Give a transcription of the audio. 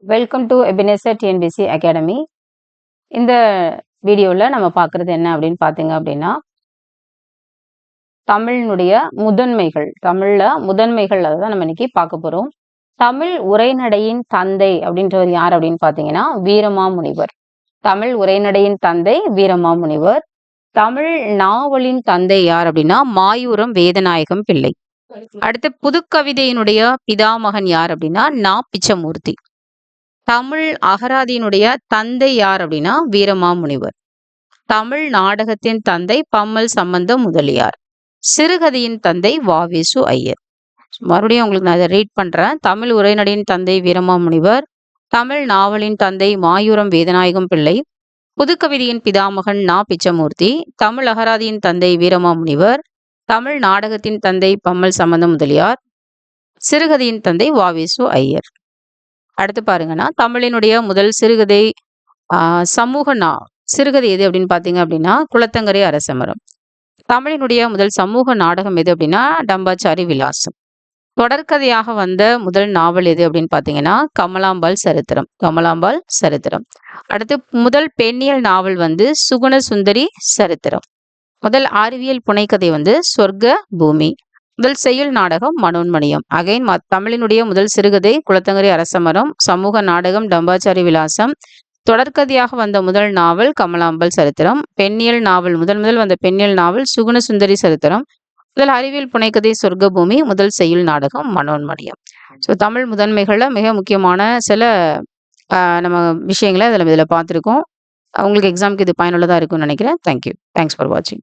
Welcome to Ebenezer TNPSC academy. இந்த வீடியோவில் நம்ம பார்க்குறது என்ன அப்படின்னு பார்த்தீங்க அப்படின்னா, தமிழினுடைய முதன்மைகள், தமிழில் முதன்மைகள் அதை தான் நம்ம இன்னைக்கு பார்க்க போகிறோம். தமிழ் உரைநடையின் தந்தை அப்படின்றவர் யார் அப்படின்னு பார்த்தீங்கன்னா வீரமாமுனிவர். தமிழ் உரைநடையின் தந்தை வீரமாமுனிவர். தமிழ் நாவலின் தந்தை யார் அப்படின்னா மாயூரம் வேதநாயகம் பிள்ளை. அடுத்து புதுக்கவிதையினுடைய பிதாமகன் யார் அப்படின்னா நா. பிச்சமூர்த்தி. தமிழ் அகராதியினுடைய தந்தை யார் அப்படின்னா வீரமாமுனிவர். தமிழ் நாடகத்தின் தந்தை பம்மல் சம்பந்த முதலியார். சிறுகதையின் தந்தை வ.வே.சு. ஐயர். மறுபடியும் உங்களுக்கு நான் அதை ரீட் பண்றேன். தமிழ் உரைநடையின் தந்தை வீரமாமுனிவர். தமிழ் நாவலின் தந்தை மாயூரம் வேதநாயகம் பிள்ளை. புதுக்கவிதையின் பிதாமகன் நா. பிச்சமூர்த்தி. தமிழ் அகராதியின் தந்தை வீரமாமுனிவர். தமிழ் நாடகத்தின் தந்தை பம்மல் சம்பந்த முதலியார். சிறுகதையின் தந்தை வ.வே.சு. ஐயர். அடுத்து பாருங்கன்னா தமிழினுடைய முதல் சிறுகதை சிறுகதை எது அப்படின்னு பார்த்தீங்க அப்படின்னா குளத்தங்கரை அரசமரம். தமிழினுடைய முதல் சமூக நாடகம் எது அப்படின்னா டம்பாச்சாரி விலாசம். தொடர்கதையாக வந்த முதல் நாவல் எது அப்படின்னு பார்த்தீங்கன்னா கமலாம்பாள் சரித்திரம். கமலாம்பாள் சரித்திரம். அடுத்து முதல் பெண்ணியல் நாவல் வந்து சுகுண சுந்தரி சரித்திரம். முதல் அறிவியல் புனைக்கதை வந்து சொர்க்க பூமி. முதல் செய்யுள் நாடகம் மனோன்மணியம். அகைன் தமிழினுடைய முதல் சிறுகதை குளத்தங்கரை அரசமரம். சமூக நாடகம் டம்பாச்சாரி விலாசம். தொடர்கதையாக வந்த முதல் நாவல் கமலாம்பாள் சரித்திரம். பெண்ணியல் நாவல் முதல் வந்த பெண்ணியல் நாவல் சுகுண சுந்தரி சரித்திரம். முதல் அறிவியல் புனைக்கதை சொர்க்க பூமி. முதல் செய்யுள் நாடகம் மனோன்மணியம். ஸோ தமிழ் முதன்மைகள்ல மிக முக்கியமான சில நம்ம விஷயங்களை இதில் பார்த்துருக்கோம். உங்களுக்கு எக்ஸாமுக்கு இது பயனுள்ளதாக இருக்கும்னு நினைக்கிறேன். தேங்க்யூ. தேங்க்ஸ் ஃபார் வாட்சிங்.